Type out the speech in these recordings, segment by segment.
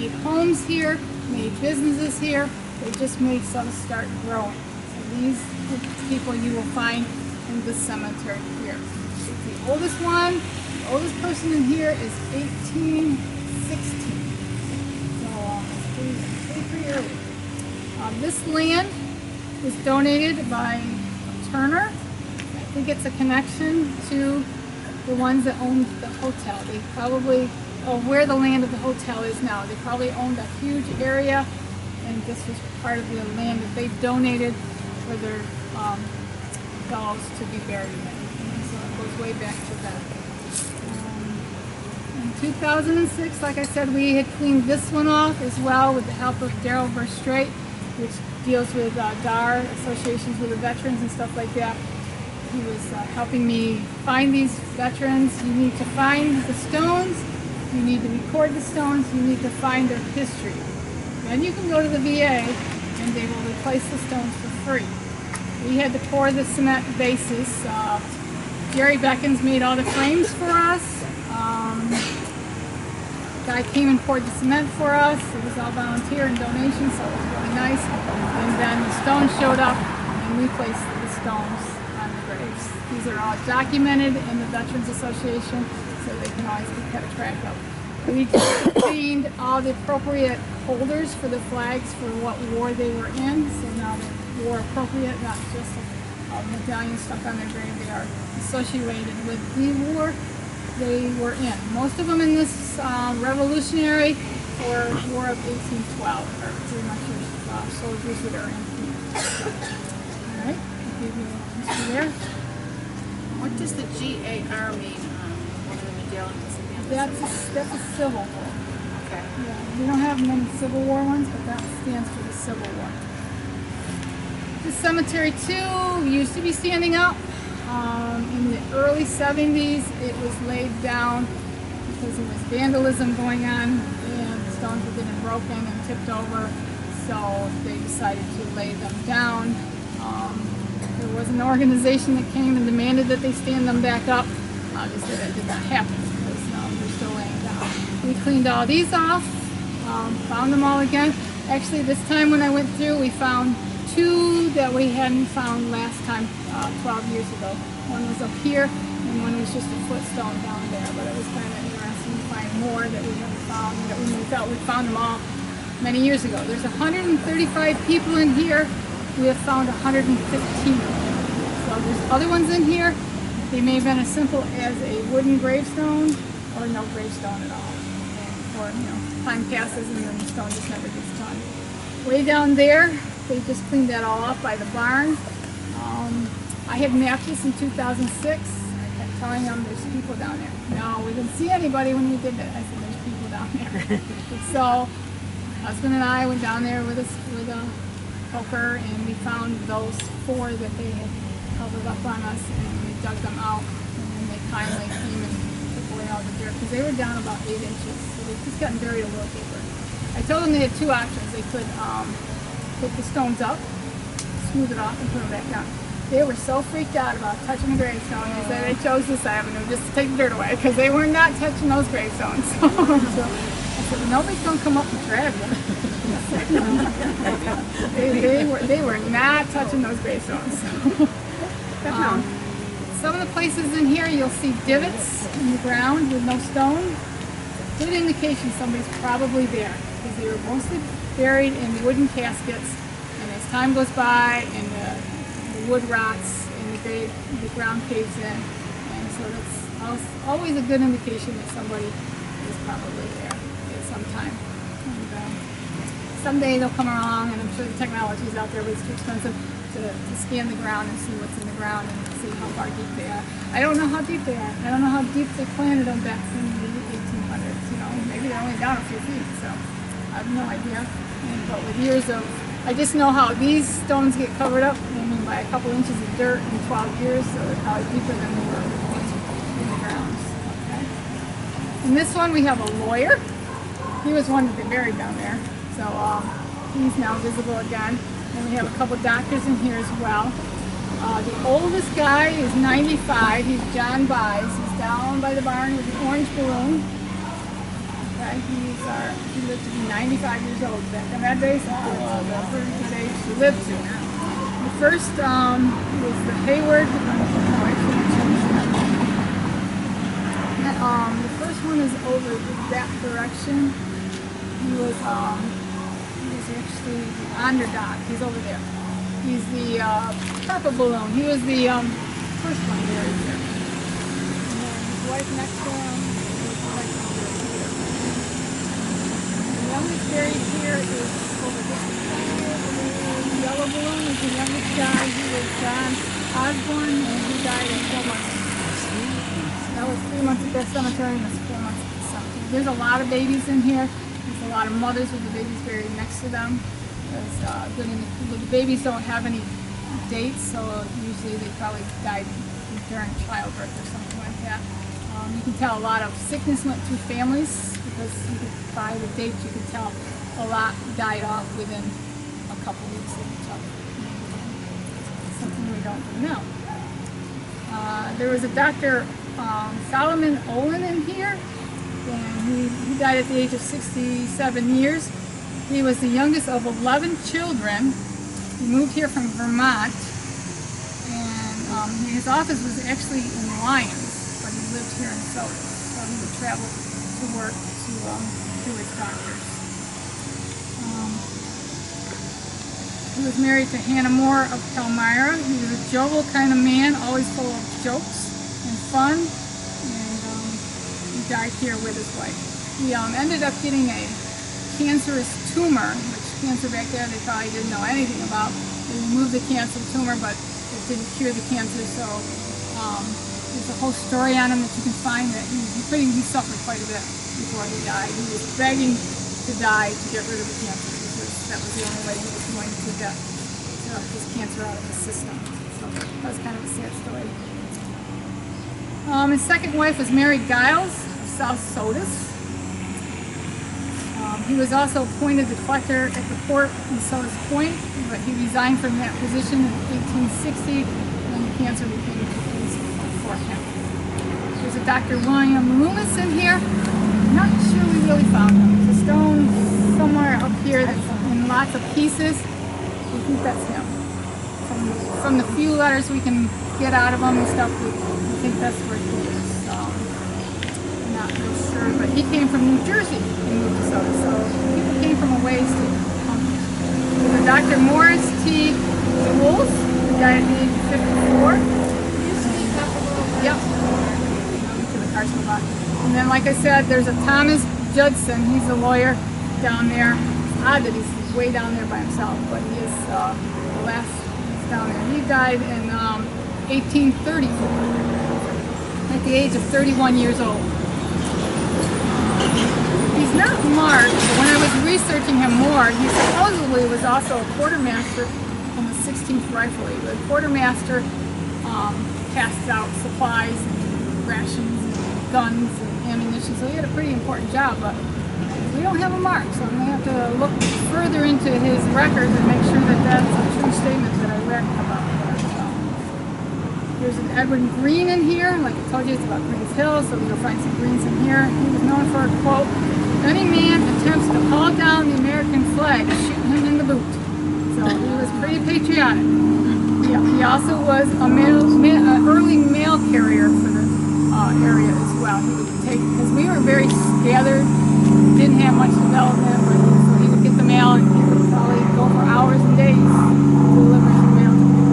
made homes here, made businesses here. They just made some start growing. So these are the people you will find in this cemetery here. It's the oldest one. The oldest person in here is 1816. So it's pretty early. This land was donated by Turner. I think it's a connection to the ones that owned the hotel. They probably, where the land of the hotel is now, they probably owned a huge area, and this was part of the land that they donated for their fellows to be buried in. And so it goes way back to that. In 2006, like I said, we had cleaned this one off as well with the help of Daryl Verstrate, which deals with DAR, associations with the veterans and stuff like that. He was helping me find these veterans. You need to find the stones, you need to record the stones, you need to find their history. Then you can go to the VA and they will replace the stones for free. We had to pour the cement bases. Jerry Beckins made all the frames for us. Guy came and poured the cement for us. It was all volunteer and donation, so it was really nice. And then the stones showed up and we placed the stones on the graves. These are all documented in the Veterans Association, so they can always be kept track of. We cleaned all the appropriate holders for the flags for what war they were in, so now they're war appropriate, not just a medallion stuck on their grave. They are associated with the war they were in. Most of them in this Revolutionary or War of 1812 are pretty much your soldiers that are in here. Alright, I'll give you a there. What does the GAR mean? One of the medallions? That's a Civil War. Okay. Yeah, we don't have many Civil War ones, but that stands for the Civil War. This cemetery too used to be standing up. In the early 70s, it was laid down because there was vandalism going on and the stones were getting broken and tipped over, so they decided to lay them down. There was an organization that came and demanded that they stand them back up. Obviously that did not happen because they're still laying down. We cleaned all these off, found them all again. Actually, this time when I went through, we found two that we hadn't found last time, 12 years ago. One was up here, and one was just a footstone down there, but it was kind of interesting to find more that we haven't found, that we thought we found them all many years ago. There's 135 people in here. We have found 115 of them. So there's other ones in here. They may have been as simple as a wooden gravestone or no gravestone at all. Or, time passes and then the stone just never gets done. Way down there, they just cleaned that all up by the barn. I had mapped this in 2006. I kept telling them there's people down there. No, we didn't see anybody when we did that. I said there's people down there. So husband and I went down there with a poker and we found those four that they had covered up on us, and we dug them out, and then they kindly came and took away all the dirt because they were down about 8 inches. So they've just gotten buried a little deeper. I told them they had two options. They could pick the stones up, smooth it off, and put them back down. They were so freaked out about touching the gravestone that they chose this avenue just to take the dirt away because they were not touching those gravestones. So I said, nobody's going to come up and grab them. they were not touching those gravestones. Some of the places in here you'll see divots in the ground with no stone. Good indication somebody's probably there because they were mostly buried in wooden caskets, and as time goes by and the wood rots and the ground caves in, and so that's always a good indication that somebody is probably there at some time. And someday they'll come along, and I'm sure the technology is out there, but it's too expensive to scan the ground and see what's in the ground and see how far deep they are. I don't know how deep they are. I don't know how deep they planted them back in the 1800s. Maybe they're only down a few feet, so I have no idea. But with years of, I just know how these stones get covered up, by a couple inches of dirt in 12 years, so they're probably deeper than they were in the ground. Okay. In this one we have a lawyer. He was one that they buried down there, so he's now visible again. And we have a couple doctors in here as well. The oldest guy is 95. He's John Buys. He's down by the barn with the orange balloon. Okay, he lived to be 95 years old back in that day, so that's where today he lived to. The first was the Hayward. The first one is over that direction. He was actually the underdog. He's over there. He's the purple balloon. He was the first one buried there. And then his wife next to him was right over here. The youngest buried here is over this side. The yellow balloon is the youngest guy. He was John Osborne, and he died at 4 months. That was 3 months at that cemetery, and that's 4 months at the cemetery. There's a lot of babies in here. There's a lot of mothers with the babies buried next to them. The babies don't have any dates, so usually they probably died during childbirth or something like that. You can tell a lot of sickness went through families because by the dates you could tell a lot died off within a couple weeks of each other. Something we don't know. There was a Dr. Solomon Olin in here, and he died at the age of 67 years. He was the youngest of 11 children. He moved here from Vermont, and his office was actually in Lyons, but he lived here in Sodus, so he would travel to work to his doctors. He was married to Hannah Moore of Palmyra. He was a jovial kind of man, always full of jokes and fun, and he died here with his wife. He ended up getting a cancerous tumor, which cancer back then they probably didn't know anything about. They removed the cancer tumor, but it didn't cure the cancer, so there's a whole story on him that you can find that he suffered quite a bit before he died. He was begging to die to get rid of the cancer because that was the only way he was going to get his cancer out of his system. So that was kind of a sad story. His second wife was Mary Giles of South Sodus. He was also appointed the collector at the port in Sodus Point, but he resigned from that position in 1860 when the cancer became a disease for him. There's a Dr. William Loomis in here. I'm not sure we really found him. There's a stone somewhere up here that's in lots of pieces. We think that's him. From the few letters we can get out of him and stuff, we think that's where he is. Not real sure, but he came from New Jersey and moved to Sodus, so people came from a ways to come here. There's a Dr. Morris T. Jules, who died at the age of 54. Yep. To the car spot. And then, like I said, there's a Thomas Judson. He's a lawyer down there. It's odd that he's way down there by himself, but he is the last down there. He died in 1834 at the age of 31 years old. He's not marked, but when I was researching him more, he supposedly was also a quartermaster in the 16th Riflery. The quartermaster passed out supplies and rations and guns and ammunition, so he had a pretty important job, but we don't have a mark, so I'm going to have to look further into his records and make sure that that's a true statement that I read about him. There's an Edwin Green in here. Like I told you, it's about Green's Hill, so you'll find some Greens in here. He was known for a quote, "If any man attempts to haul down the American flag, shoot him in the boot." So he was pretty patriotic. He also was an early mail carrier for the area as well. He would take, because we were very scattered, didn't have much development, but so he would get the mail and he would probably go for hours and days delivering the mail to people.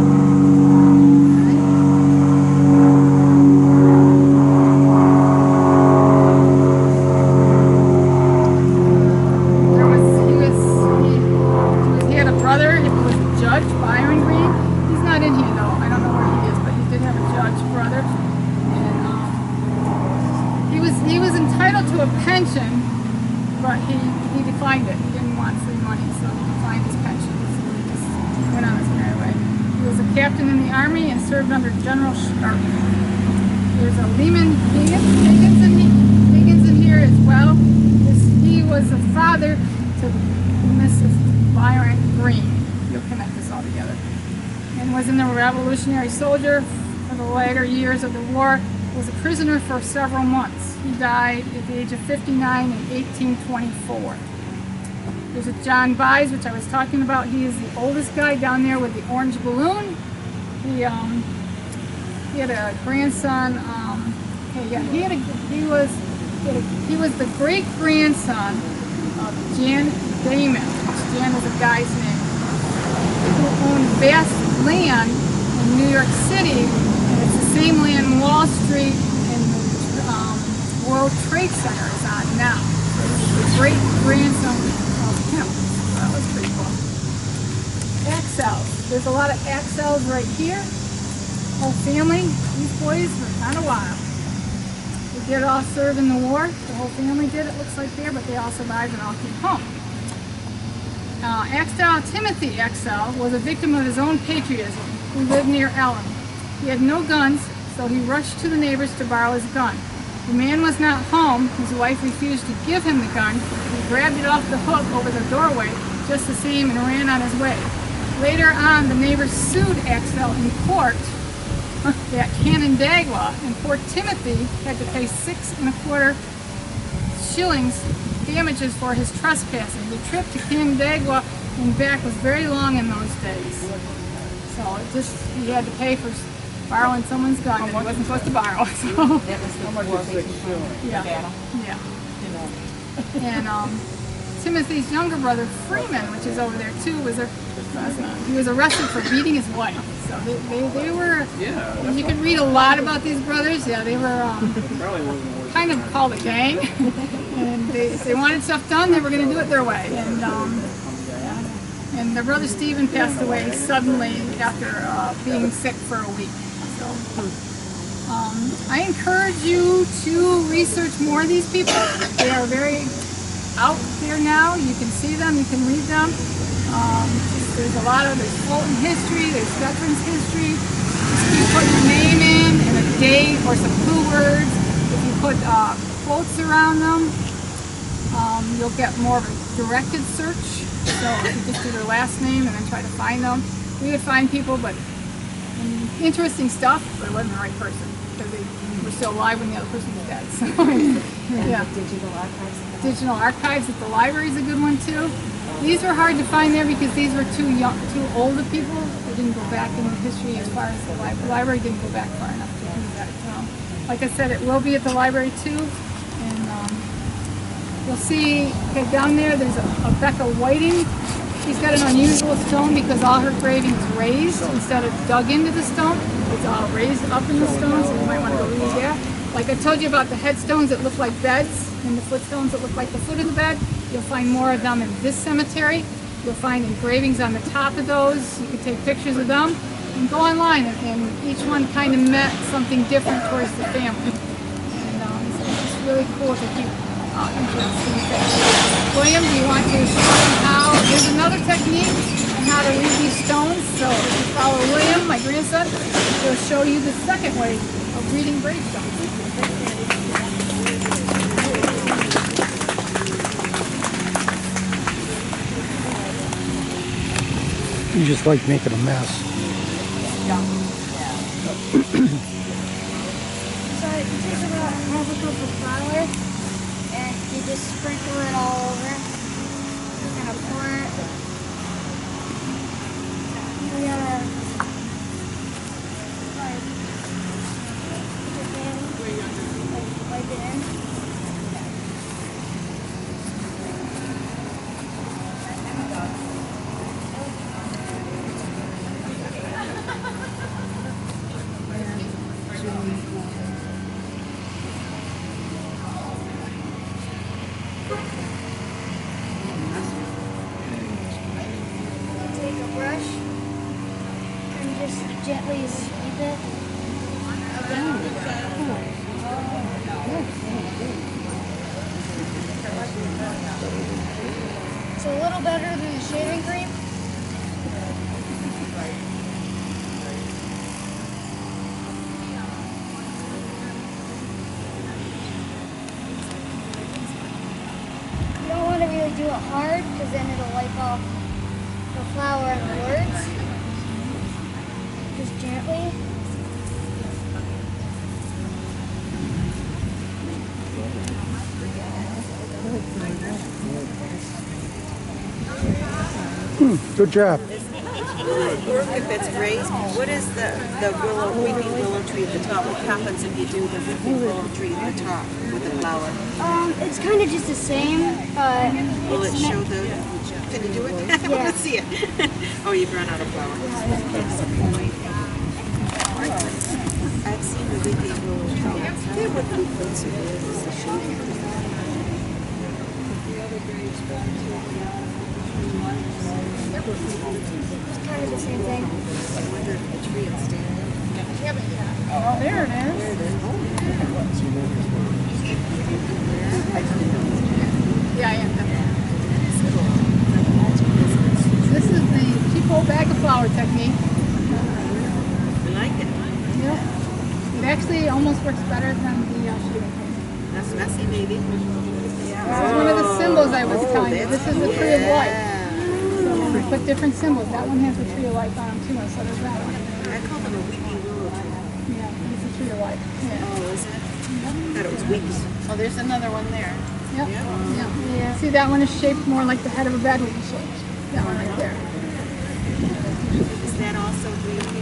He was entitled to a pension, but he declined it. He didn't want free money, so he declined his pension. So he just went on his merry way. He was a captain in the Army and served under General Stark. There's a Lehman Higgins in here as well. He was a father to Mrs. Byron Green. You'll connect this all together. And was in the Revolutionary Soldier for the later years of the war. Was a prisoner for several months. He died at the age of 59 in 1824. There's a John Vyse, which I was talking about. He is the oldest guy down there with the orange balloon. He had a grandson. He was the great grandson of Jan Damon, which Jan is a guy's name, who owned vast land in New York City, and it's the same land Wall Street and the World Trade Center is on now. So this is the great grandson of him. So that was pretty cool. Axels. There's a lot of Axels right here. Whole family. These boys were kind of wild. They did all serve in the war. The whole family did, it looks like there, but they all survived and all came home. Axel Timothy Axel was a victim of his own patriotism who lived near Ellen. He had no guns, so he rushed to the neighbors to borrow his gun. The man was not home. His wife refused to give him the gun. He grabbed it off the hook over the doorway just the same and ran on his way. Later on, the neighbors sued Axel in court at Canandaigua, and poor Timothy had to pay 6 1/4 shillings damages for his trespassing. The trip to Canandaigua and back was very long in those days. So he had to pay for borrowing someone's gun that he wasn't supposed to borrow. So That was the war yeah. And Timothy's younger brother Freeman, which is over there too, he was arrested for beating his wife. So they were. You can read a lot about these brothers. Yeah, they were kind of called a gang, and if they wanted stuff done, they were going to do it their way. And their brother Stephen passed away suddenly after being sick for a week. So I encourage you to research more of these people. They are very out there now. You can see them, you can read them. There's Fulton history, there's veterans history. Just keep putting your name in and a date or some clue words. If you put quotes around them, you'll get more of a directed search. So if you just do their last name and then try to find them, we would find people, but interesting stuff, but it wasn't the right person because they were still alive when the other person was dead. So yeah. Digital archives at the library is a good one too. These were hard to find there because these were too old of people. They didn't go back in the history as far as the library didn't go back far enough to do that. Like I said, it will be at the library too. And you'll see, okay, down there's a Becca Whiting. She's got an unusual stone because all her graving is raised instead of dug into the stone. It's all raised up in the stone, so you might want to go read that. Like I told you about the headstones that look like beds and the footstones that look like the foot of the bed. You'll find more of them in this cemetery. You'll find engravings on the top of those. You can take pictures of them and go online, and each one kind of meant something different towards the family. And so it's just really cool to keep interesting things. William, do you want to show them how? There's another technique on how to read these stones. So if you follow William, my grandson, he'll show you the second way of reading gravestones. You just like making a mess. Yeah. So you take about half a cup of flour And you just sprinkle it all over. You're gonna pour it. You gotta wipe it in. Take a brush and just gently sweep it. It's a little better than the shaving cream. You don't want to really do it hard because then it'll wipe off the flour and the words. Just gently. Good job. If it's raised, what is the weeping willow tree at the top? What happens if you do the weeping willow tree at the top with the flower? It's kind of just the same. Will it show the? Can you do it? I want to see it. Oh, you've run out of flower. I've seen the weeping willow tree. They would look good to It's kind of the same thing. Oh, there it is. Yeah, yeah. This is the cheap old bag of flour technique. I like it. Yep. It actually almost works better than the shooting technique. That's messy, maybe. This is one of the symbols I was telling you. This is the tree of life. So we put different symbols. That one has the tree of life on them too, and so does that one. I call them a weeping willow tree. Yeah, it's the tree of life. Yeah. Oh, is it? I thought it was weeping. Oh, there's another one there. Yep. Yeah. See, that one is shaped more like the head of a bedroom shape. That one right there. Is that also weeping?